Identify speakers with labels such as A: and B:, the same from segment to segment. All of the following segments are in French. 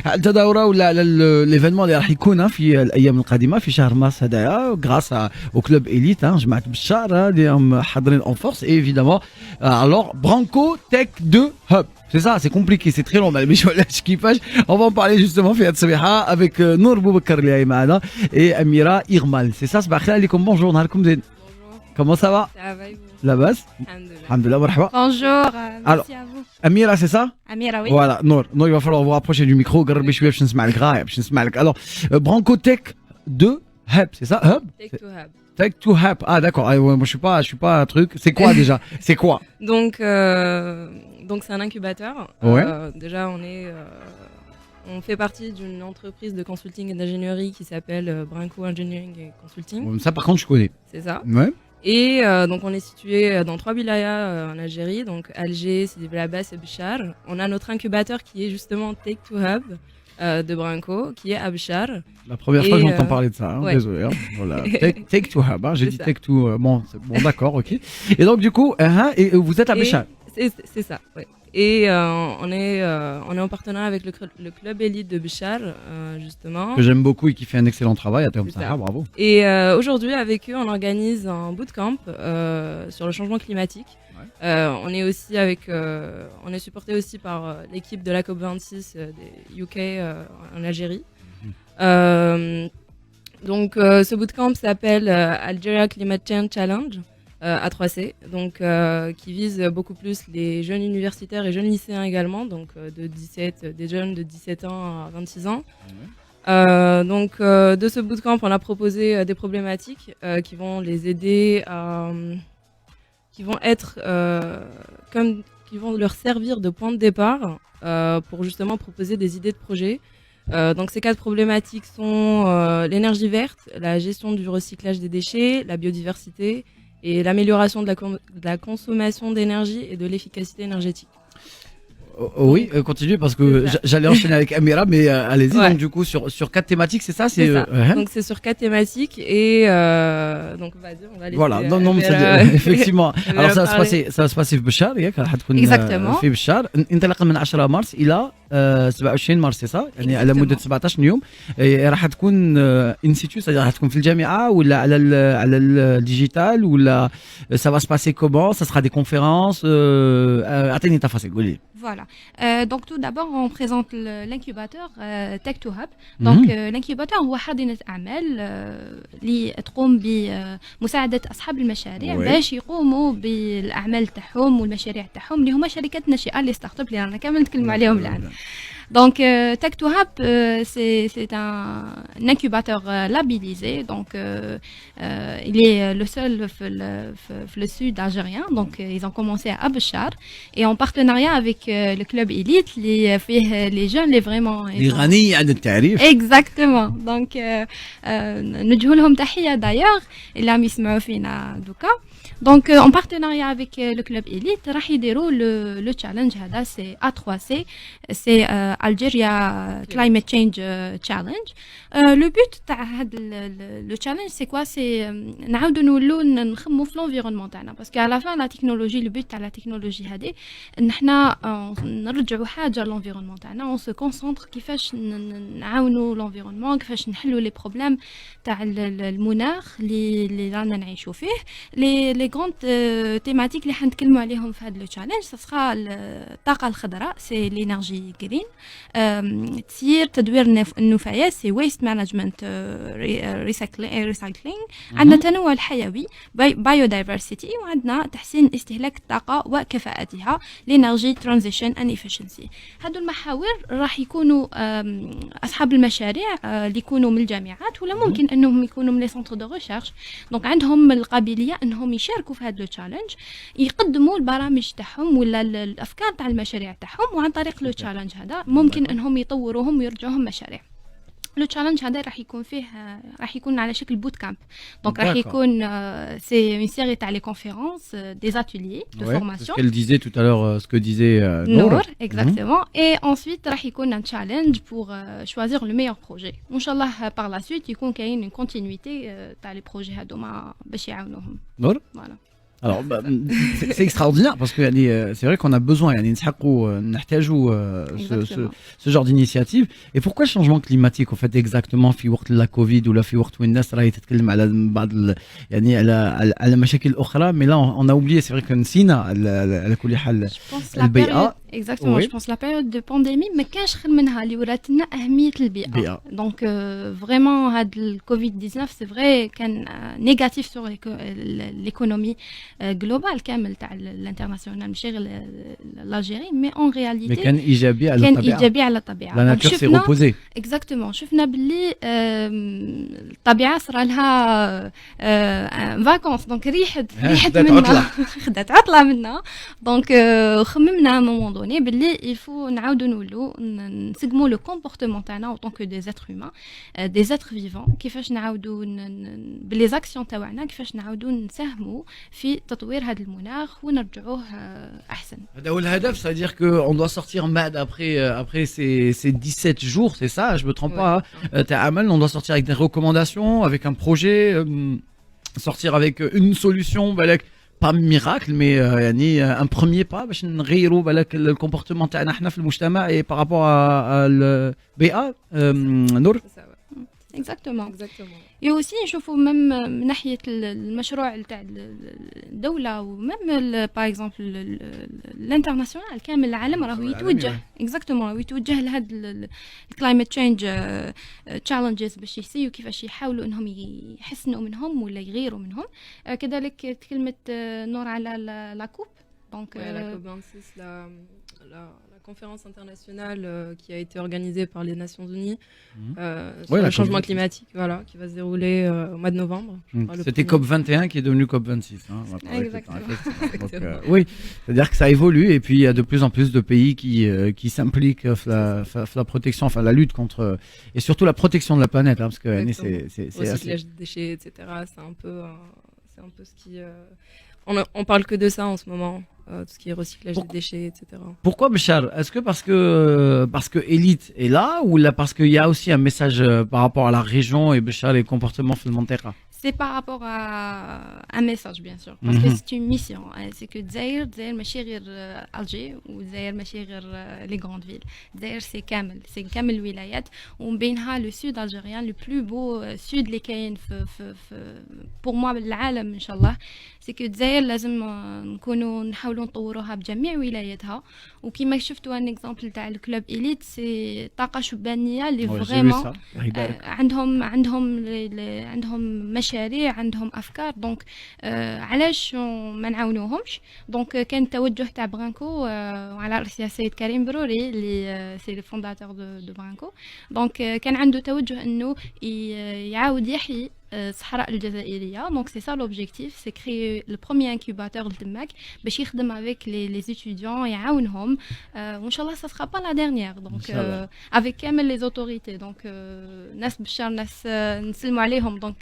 A: التداورة ولا l'événement اللي راح يكون في الايام القادمه في شهر مارس هدايا غراس au club élite جماعه بشار اللي حاضرين en force et évidemment alors Branco Tech 2 Hub. C'est ça, c'est compliqué, c'est très long. Mais on va en parler justement avec Nour Boubacar et Amira Irmal. C'est ça, c'est bonjour. Comment ça va?
B: Ça va et vous?
A: La base? Alhamdulillah, marhaba.
B: Bonjour, merci à vous.
A: Amira, c'est ça?
B: Amira, oui.
A: Voilà, Nour, il va falloir vous rapprocher du micro. Alors, Branco Tech 2 Hub, c'est ça? Hub?
B: Tech to Hub.
A: Tech to Hub. Ah d'accord, moi je suis pas un truc. C'est quoi déjà? C'est quoi?
B: Donc c'est un incubateur.
A: Ouais.
B: Déjà on fait partie d'une entreprise de consulting et d'ingénierie qui s'appelle Branco Engineering et Consulting.
A: Ça par contre je connais.
B: C'est ça.
A: Ouais.
B: Et donc on est situé dans 3 wilayas en Algérie, donc Alger, Sidi Bel Abbas et Béchar. On a notre incubateur qui est justement Tech to Hub de Branco, qui est à Béchar.
A: La première fois que j'entends parler de ça, hein,
B: ouais.
A: désolé. Hein. Voilà. Tech to Hub, hein. J'ai dit
B: ça.
A: Tech to... bon, d'accord, ok. Et donc du coup, et vous êtes à Béchar.
B: C'est ça, ouais. Et on est en partenariat avec le club élite de Béchar, justement.
A: Que j'aime beaucoup et qui fait un excellent travail à terme ça, bravo.
B: Et aujourd'hui, avec eux, on organise un bootcamp sur le changement climatique. Ouais. On est aussi on est supporté aussi par l'équipe de la COP26 des UK en Algérie. Donc, ce bootcamp s'appelle Algeria Climate Change Challenge. A3C, donc qui vise beaucoup plus les jeunes universitaires et jeunes lycéens également, donc des jeunes de 17 ans à 26 ans. Donc de ce bootcamp, on a proposé des problématiques qui vont les aider qui vont être qui vont leur servir de point de départ pour justement proposer des idées de projets. Donc ces 4 problématiques sont l'énergie verte, la gestion du recyclage des déchets, la biodiversité et l'amélioration de la consommation d'énergie et de l'efficacité énergétique.
A: Oui, continuez parce que j'allais enchaîner avec Amira, mais allez-y. Ouais. Donc du coup sur 4 thématiques, c'est ça, c'est
B: ça. Donc c'est sur 4 thématiques et donc vas-y, on va laisser.
A: Voilà, non mais effectivement. Alors ça va se passer في بشار ياك راح تكون في بشار انطلاقا من 10 مارس الى 27 مارس c'est ça يعني على مدة 17 يوم راح تكون ان سيتو راح تكون في الجامعة ولا على الديجيتال ولا ça va se passer comment, ça sera des conférences اعطيني تفاصيل قولي.
C: Voilà. Donc tout d'abord on présente l'incubateur Tech to Hub. Donc l'incubateur هو حاضنة أعمال اللي تقوم بمساعدة أصحاب المشاريع باش يقوموا بالأعمال تاعهم والمشاريع تاعهم اللي هما شركات ناشئة اللي ستارت اب اللي رانا كامل نتكلموا عليهم الآن. Donc Tech to Hub c'est un incubateur labellisé, donc il est le seul le sud algérien, donc ils ont commencé à Béchar et en partenariat avec le club élite les jeunes les vraiment
A: اللي غني عن التعريف.
C: Exactement. Donc نوجه لهم تحية d'ailleurs اللي عم يسمعوا فينا دوكا. Donc en partenariat avec le club élite راح يديروا le challenge هذا c'est A3C, c'est Algeria Climate Change Challenge. Le but تاع هذا le challenge c'est quoi, c'est نعاودوا نولوا نخمموا في l'environnement تاعنا parce qu'à la fin la technologie le but تاع la technologie هذه ان احنا نرجعوا حاجه l'environnement تاعنا, on se concentre كيفاش نعاونوا l'environnement, كيفاش نحلوا les problèmes تاع المناخ اللي رانا نعيشوا فيه. les grandes thématiques اللي حنتكلموا عليهم في هذا le challenge ça sera الطاقه الخضراء, c'est l'énergie green, تسيير تدوير النفايات, c'est waste management recycling, عندنا التنوع الحيوي biodiversity, وعندنا تحسين استهلاك الطاقة وكفاءتها l'énergie transition and efficiency. هادو المحاور راح يكونوا أصحاب المشاريع اللي يكونوا من الجامعات ولا ممكن أنهم يكونوا من les centres de recherche, donc عندهم القابلية أنهم يشاركوا في هذا التشالنج, يقدموا البرامج تاعهم ولا الأفكار تاع المشاريع تاعهم, وعن طريق لو تشالنج هذا ممكن أنهم يطوروهم ويرجعوهم مشاريع. لو تشالنج هذا راح يكون فيه راح يكون على شكل بوت كامب, دونك راح يكون سي اون سيري تاع لي كونفيرونس دي ateliers de formation.
A: Ce qu'elle disait tout à l'heure, ce que disait
C: Nour, exactement. Et ensuite راح يكون un challenge pour choisir le meilleur projet. وان شاء الله par la suite يكون كاين une continuité تاع لي بروجي هذوما باش يعاونوهم.
A: نور
C: voilà.
A: Alors, c'est extraordinaire parce que c'est vrai qu'on a besoin, ce genre d'initiative. Et pourquoi le changement climatique, au fait, exactement, في وقت la Covid ou la في وقت où الناس راهي تتكلم على بعض على مشاكل أخرى, mais là, on a oublié, c'est vrai que نسينا على كل حال
C: Je pense la
A: البيئة.
C: période, exactement,
A: Oui.
C: je pense la période de pandémie ما كانش خير منها اللي وراتنا أهمية البيئة.
A: البيئة.
C: Donc vraiment هاد le Covid-19 c'est vrai كان négatif sur l'économie globale كامل تاع l'international ماشي غير l'Algérie, mais en
A: Mais
C: réalité
A: كان إيجابي على
C: كان
A: الطبيعة.
C: إيجابي على الطبيعة.
A: La
C: Donc
A: nature s'est
C: شفنا
A: reposée.
C: exactement شفنا باللي الطبيعة صرا لها vacances donc ريحت
A: خدات
C: منها
A: عطلة.
C: خدات عطلة منها دونك خممنا à un moment donné باللي il faut نعاودوا نولوا نسقموا le comportement تاعنا en tant que des êtres humains des êtres vivants كيفاش نعاودوا باللي زاكسيون تاعنا كيفاش نعاودوا نساهموا في تطوير هذا المناخ ونرجعوه أحسن.
A: هذا هو الهدف, c'est-à-dire qu'on doit sortir MAD après ces 17 jours, c'est ça, je me trompe pas, t'as Amal, on doit sortir avec des recommandations, avec un projet, sortir avec une solution, بالك, pas miracle, mais يعني un premier pas باش نغيروا بالك le comportement تاعنا احنا في المجتمع et par rapport à البيئة, نور.
B: C'est ça, ouais.
C: Exactement.
B: Exactement.
C: Et aussi نشوفوا même من ناحية المشروع تاع الدولة ومم par exemple l'international كامل العالم راهو يتوجه exactement يتوجه لهاد climate change challenges باش يسيو كيفاش يحاولوا انهم يحسنوا منهم ولا يغيروا منهم. كذلك تكلمت نور على لا كوب donc
B: Ouais, la COP26, la conférence internationale qui a été organisée par les Nations Unies sur
A: Ouais,
B: le
A: la
B: changement
A: COP26.
B: climatique, voilà, qui va se dérouler au mois de novembre. je crois, le
A: C'était
B: premier.
A: COP21 qui est devenu COP26. Hein, avec le temps,
C: Exactement.
A: effectivement. Donc, oui, c'est-à-dire que ça évolue et puis il y a de plus en plus de pays qui s'impliquent dans la protection, enfin la lutte contre et surtout la protection de la planète, hein, parce que
B: Exactement.
A: c'est assez...
B: Recyclage des déchets, etc. C'est un peu ce qui. On parle que de ça en ce moment, tout ce qui est recyclage des déchets, etc.
A: Pourquoi Béchar? Est-ce que parce que Elite est là ou là parce qu'il y a aussi un message par rapport à la région et Béchar les comportements fondamentaires?
C: C'est par rapport à un message bien sûr parce que c'est une mission. C'est que Zaïre ماشي غير Alger ou Zaïre ماشي غير les grandes villes. Zaïre c'est كامل الولايات ومن بينها le sud algérien le plus beau sud اللي كاين في pour moi بالعالم إن شاء الله. c'est que Zaïre لازم نكونوا نحاولوا نطوروها بجميع ولاياتها وكما شفتوا ان اكزامبل تاع الكلوب إليت سي طاقة شبانية اللي فريمون عندهم مشاريع عندهم افكار دونك علاش ما نعاونوهمش دونك كان التوجه تاع برانكو على رأس السيد كريم بروري اللي سي لو فونداتور دو برانكو دونك كان عنده توجه انه يعاود يحيي الصحراء الجزائرية donc c'est ça l'objectif c'est créer le premier incubateur لتماك باش يخدم avec les étudiants يعاونهم وإن شاء الله ça sera pas la dernière donc avec كامل les autorités donc ناس بشار ناس نسلموا عليهم donc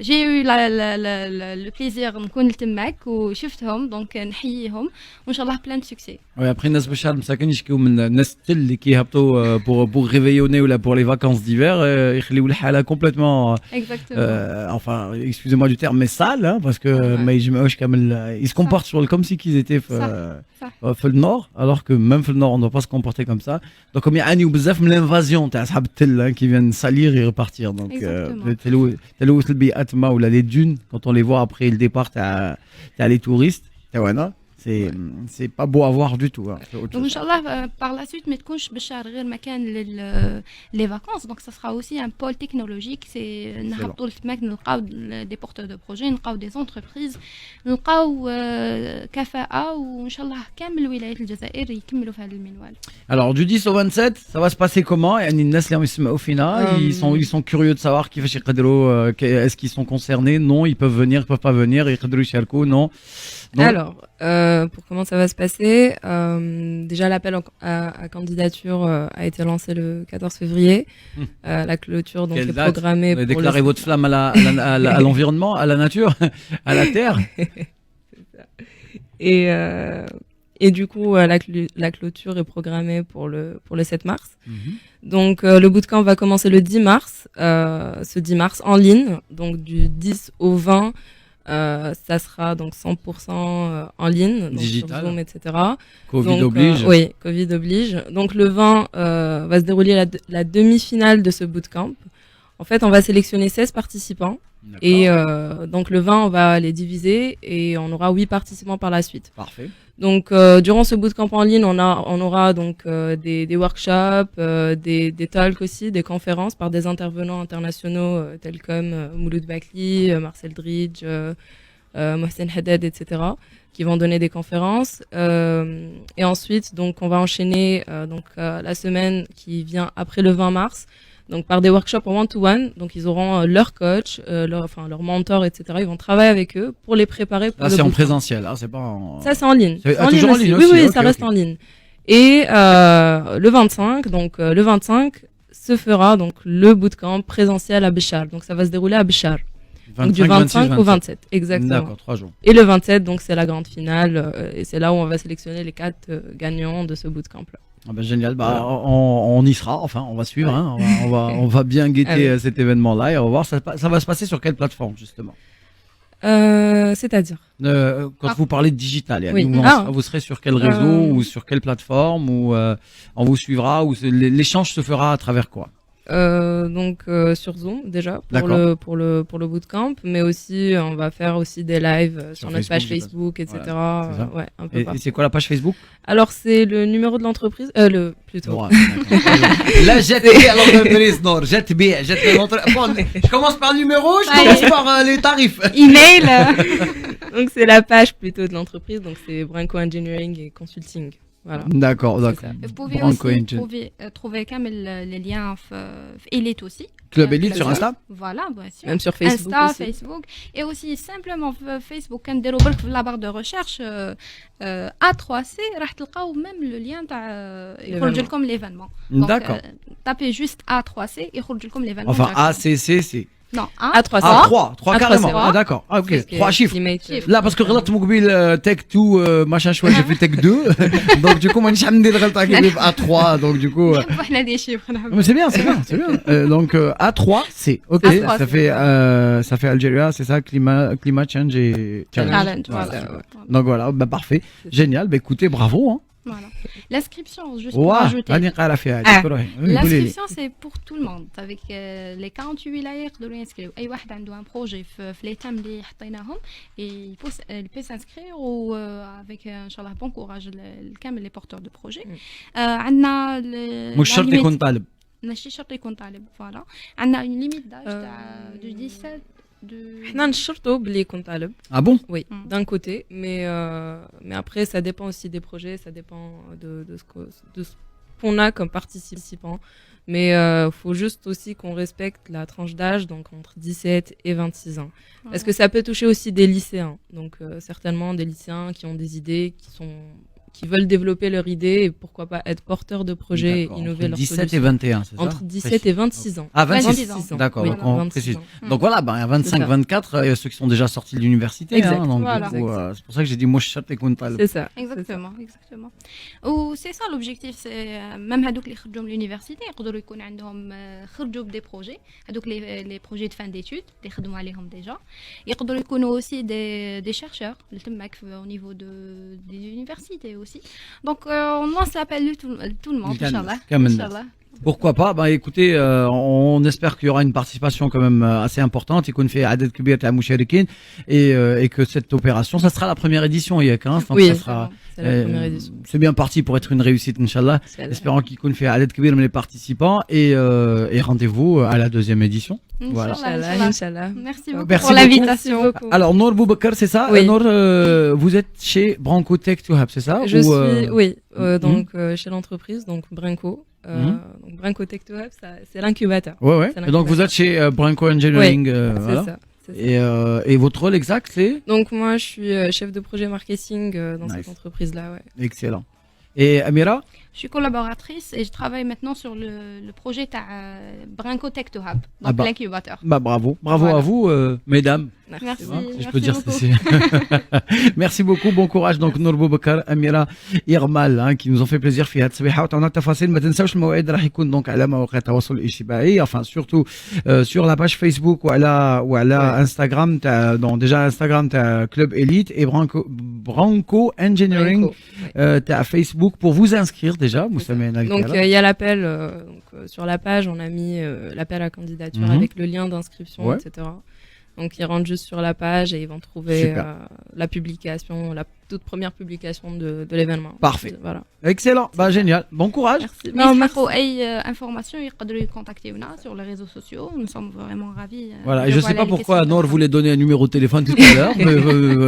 C: j'ai eu le plaisir نكون لتماك وشفتهم donc نحييهم وإن شاء الله plein de succès.
A: Oui, après الناس بشار مساكن يشكيو من الناس اللي كيهبطوا pour réveillonner ولا pour les vacances d'hiver يخليو الحالة complètement enfin, excusez-moi du terme, mais sale, hein, parce que ils se comportent comme si qu'ils étaient le nord, alors que même le nord, on ne doit pas se comporter comme ça. Donc, comme il y a l'invasion, qui viennent salir et repartir. Donc, les dunes, quand on les voit après le départ, t'as les touristes, c'est pas beau à voir du tout. Hein.
C: Donc, Inch'Allah, par la suite, mais تكونش بالشهر غير مكان les vacances. Donc, ça sera aussi un pôle technologique. C'est نهبطوا لتماك نلقاو des porteurs de projets, نلقاو des entreprises, نلقاو كفاءة وإن شاء الله كامل ولاية الجزائر يكملوا في هذا المنوال.
A: Alors, du 10 au 27, ça va se passer comment? يعني الناس اللي يسمعوا فينا, ils sont curieux de savoir كيفاش يقدروا, est-ce qu'ils sont concernés? Non, ils peuvent venir, ils peuvent pas venir, يقدروا يشاركوا? Non. Donc,
B: alors, pour comment ça va se passer, déjà l'appel à candidature a été lancé le 14 février. La clôture donc est programmée pour
A: déclarer votre flamme à l'environnement, à la nature, à la terre.
B: C'est ça. Et du coup, la clôture est programmée pour le 7 mars. Donc, le bootcamp va commencer le 10 mars, ce 10 mars en ligne, donc du 10 au 20. Ça sera donc 100% en ligne, donc
A: Digital.
B: sur Zoom, etc.
A: Covid
B: Donc,
A: oblige.
B: oui, Covid oblige. Donc le 20 va se dérouler la demi-finale de ce bootcamp. En fait, on va sélectionner 16 participants.
A: D'accord.
B: Et donc le 20, on va les diviser et on aura 8 participants par la suite.
A: Parfait.
B: Donc durant ce bootcamp en ligne, on aura donc des workshops, des talks aussi, des conférences par des intervenants internationaux tels comme Mouloud Bakli, Marcel Dridge, Mohsen Haddad, etc. qui vont donner des conférences. Et ensuite, donc on va enchaîner la semaine qui vient après le 20 mars. Donc par des workshops en one-to-one, donc ils auront leur coach, leur mentor, etc. Ils vont travailler avec eux pour les préparer pour
A: Là,
B: le
A: c'est en
B: bootcamp.
A: présentiel. Hein, c'est pas en...
B: Ça, c'est en ligne.
A: C'est-
B: C'est
A: toujours en
B: aussi.
A: ligne
B: Oui,
A: aussi,
B: oui,
A: ok,
B: ça reste
A: ok.
B: en ligne. Et le 25, le 25 se fera donc le bootcamp présentiel à Béchar. Donc ça va se dérouler à Béchar. Donc du 25 au 27, exactement.
A: D'accord, 3 jours.
B: Et le 27, donc c'est la grande finale et c'est là où on va sélectionner les 4 gagnants de ce bootcamp-là.
A: Ah ben, génial. Bah,
B: Voilà.
A: on y sera. Enfin, on va suivre. Hein. On va bien guetter
B: Ah oui.
A: cet événement-là et on va voir. Ça va se passer sur quelle plateforme justement
B: C'est-à-dire
A: quand vous parlez de digital,
B: Oui.
A: vous serez sur quel réseau ou sur quelle plateforme ou on vous suivra ou l'échange se fera à travers quoi?
B: Sur Zoom déjà
A: D'accord.
B: pour le bootcamp, mais aussi on va faire aussi des lives sur notre page
A: Facebook,
B: Facebook, etc.
A: c'est ça.
B: Ouais, un peu
A: Et
B: partout.
A: c'est quoi la page Facebook?
B: Alors c'est le numéro de l'entreprise, plutôt.
A: Ouais, d'accord. Là, jette bien l'entreprise, non, jette bien l'entreprise. Bon, je commence par le numéro, je commence par les tarifs.
C: Email.
B: Donc c'est la page plutôt de l'entreprise, donc c'est Branco Engineering et Consulting. Voilà.
A: D'accord,
B: C'est
A: d'accord.
B: ça.
C: Vous pouvez
A: Branco
C: aussi
A: Engine.
C: trouver quand même les liens Elite aussi.
A: Club Elite sur Insta?
C: Voilà, bien sûr.
B: Même sur Facebook
C: Insta,
B: aussi.
C: Facebook. Et aussi simplement Facebook, quand vous la barre de recherche A3C, راح تلقاو même le lien تاع يخرج لكم l'événement. Donc,
A: D'accord.
C: tapez juste A3C يخرج لكم l'événement.
A: Enfin,
C: directement.
A: ACCC.
C: Non,
B: A3C.
A: Ah, 3
B: A3C.
A: carrément.
C: A3C.
A: Ah, d'accord. Ah, ok.
B: Parce que
A: 3 chiffres.
B: Limate,
C: Chiffres.
A: Là, parce que غلطت مقبل Tech 2 machin chouette, j'ai fait Tech 2. Donc, du coup, moi, je ندير الغلطة كي يبقى A3. Donc, du coup.
C: نحبوا حنا des chiffres.
A: Mais c'est bien, c'est bien, c'est bien. Donc, A3C. Ok.
C: A3C.
A: Ça fait Algérie, c'est ça, climat change et
C: Challenge,
A: Voilà.
C: voilà.
A: Donc, voilà. Bah, parfait. Génial. Bah, écoutez, bravo, hein.
C: Voilà. L'inscription, juste pour
A: Ouah,
C: ajouter.
A: راني قارا فيها.
B: Ah.
A: شكراً. قولي لي.
C: L'inscription, c'est pour tout le monde. Avec les 48 wilayas يقدروا ينسكريو. أي واحد عنده un projet في les thèmes اللي حطيناهم et il peut s'inscrire ou avec إن شاء الله bon courage لكامل les porteurs de projet. عندنا
A: مش شرط يكون طالب.
C: ماشي شرط يكون طالب. Voilà. عندنا une limite d'âge تاع de 17 de
B: احنا نشرطوا باللي يكون طالب.
A: Ah bon?
B: Oui,
C: Mm.
B: d'un côté, mais après ça dépend aussi des projets, ça dépend de ce qu'on a comme participants. Mais faut juste aussi qu'on respecte la tranche d'âge, donc entre 17 et 26 ans. Parce que ça peut toucher aussi des lycéens. Donc certainement des lycéens qui ont des idées, qui veulent développer leur idée et pourquoi pas être porteurs de projets et
A: D'accord.
B: innover
A: Entre
B: leurs
A: 17 et
B: solutions.
A: 21, c'est ça?
B: Entre 17 et 26 ans.
A: Ah, 26
C: 26
B: ans.
A: D'accord,
B: Oui,
A: donc on
B: 26
A: précise.
B: ans.
A: Donc voilà, ben, il y a 25,
B: C'est ça.
A: 24, ceux qui sont déjà sortis de l'université.
B: Exact.
A: Hein, donc,
C: Voilà.
A: du coup, c'est pour ça que j'ai dit, moi, je suis يكون طالب.
B: C'est ça.
C: Exactement, exactement. Ou c'est ça l'objectif, c'est même هذوك اللي خرجوا من l'université يقدروا يكون عندهم خرجوا بدي بروجي هذوك les projets de fin d'études اللي خدموا عليهم déjà يقدروا يكونوا aussi des chercheurs اللي تماك au niveau des universités aussi. Donc on lance l'appel de tout le monde inchallah. Inchallah.
A: Pourquoi pas? Bah écoutez, on espère qu'il y aura une participation quand même assez importante. Il fait عدد كبير تاع مشاركين et que cette opération, ça sera la première édition, Yak, hein, donc
B: Oui,
A: ça sera.
B: c'est la première édition.
A: C'est bien parti pour être une réussite, Inch'Allah. Espérons qu'il fait عدد كبير من les participants et rendez-vous à la deuxième édition. Voilà.
C: Inch'Allah.
B: Inch'Allah.
C: Merci beaucoup
A: Merci
C: pour
A: beaucoup.
C: l'invitation.
A: Alors Nour Boubakar, c'est ça?
B: Oui.
A: Nour, vous êtes chez Branco Tech to Hub, c'est ça?
B: Je
A: Ou,
B: suis, oui, donc chez l'entreprise, donc Brinco.
A: Mhm.
B: Donc Brinco Tech to Hub, c'est l'incubateur.
A: Ouais, ouais.
B: C'est
A: Et donc vous êtes chez Branco Engineering.
B: C'est
A: Voilà.
B: ça. c'est ça.
A: Et votre rôle exact, c'est?
B: Donc moi, je suis chef de projet marketing dans
A: Nice.
B: cette entreprise-là. Ouais.
A: Excellent. Et Amira?
C: Je suis collaboratrice et je travaille maintenant sur le projet Branco Tech to Hub, donc l'incubateur.
A: Bah bravo
B: Voilà.
A: à vous, mesdames.
C: Merci.
A: Je peux dire
C: beaucoup.
A: ceci. Merci beaucoup, bon courage. Donc Nour Boubacar, Amira Irmal, hein, qui nous ont fait plaisir في هاد الصبيحة وتعطونا التفاصيل. ما تنساوش الموعد راح يكون دونك على مواقع التواصل الاجتماعي, enfin surtout sur la page Facebook وعلى انستغرام تاع donc déjà Instagram تاع Club Elite et Branco Engineering تاع Facebook pour vous inscrire déjà.
B: Donc il y a l'appel sur la page, on a mis l'appel à candidature avec le lien d'inscription, etc. Donc ils rentrent juste sur la page et ils vont trouver la publication, la toute première publication de l'événement.
A: Parfait.
B: Voilà.
A: Excellent. Bah génial. Bon courage.
B: Merci.
C: Non, merci. أي information يقدروا contacter sur les réseaux sociaux. Nous sommes vraiment ravis.
A: Voilà. Et je sais pas pourquoi Nour voulait donner un numéro de téléphone tout à l'heure,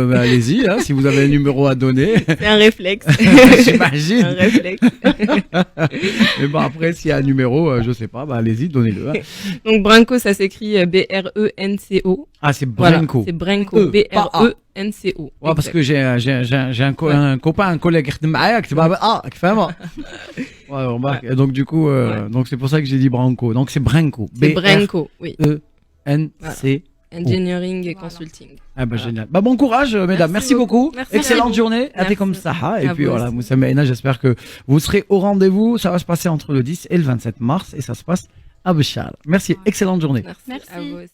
A: mais allez-y, hein, si vous avez un numéro à donner.
B: C'est un réflexe.
A: J'imagine.
B: Un réflexe.
A: Mais bon, après, s'il y a un numéro, je sais pas, bah allez-y, donnez-le. Hein.
B: Donc Branco, ça s'écrit Brenco.
A: Ah, c'est Branco.
B: Voilà, c'est Branco. Brenco.
A: Ouais, parce que j'ai un copain, un collègue qui معايا كتب فاهمة. Ouais, remarque. Et donc du coup, donc c'est pour ça que j'ai dit Branco. Donc c'est Branco.
B: C'est Branco, oui.
A: B-R-E-N-C.
B: Engineering et
C: Voilà.
B: consulting.
A: Ah bah génial. Bah bon courage mesdames, merci beaucoup.
B: Merci
A: Excellente
B: beaucoup.
A: journée. À
B: Merci.
A: comme ça. Et
B: À
A: puis
B: vous
A: voilà,
B: aussi.
A: Moussa Meina, j'espère que vous serez au rendez-vous. Ça va se passer entre le 10 et le 27 mars et ça se passe à Béchar. Merci, excellente journée.
B: Merci.
C: Merci.
B: À vous aussi.